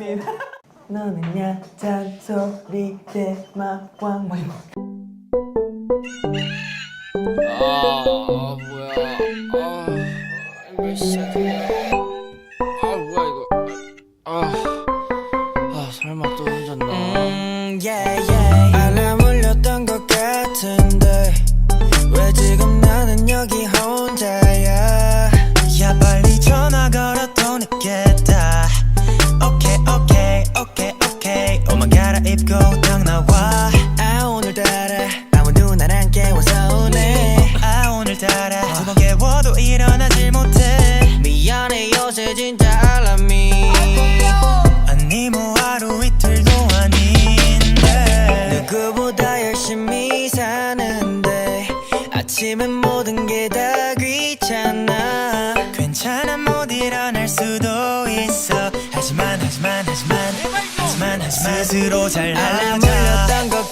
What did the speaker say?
긴 너는야 잔소리대마왕 뭐 이거. 뭐야. 몇 시야. 뭐야 이거. 설마 또 늦었나. 알람 울렸던 것 같은데 왜 지금 나는 여기 혼자야. 야 빨리 전화 걸어 또 늦겠다. 오케이 옷만 갈아입고 딱 나와. 오늘따라 아무도 날 안 깨워서 오네. 오늘따라 두 번 깨워도 일어나질 못해. 미안해 요새 진짜 알람이 아니 뭐 하루 이틀도 아닌데. 누구보다 열심히 사는데 아침엔 모든 게 다 귀찮아. 괜찮아 못 일어날 수도 있어. 하지만 스스로 잘 하자. 알람 울렸던 것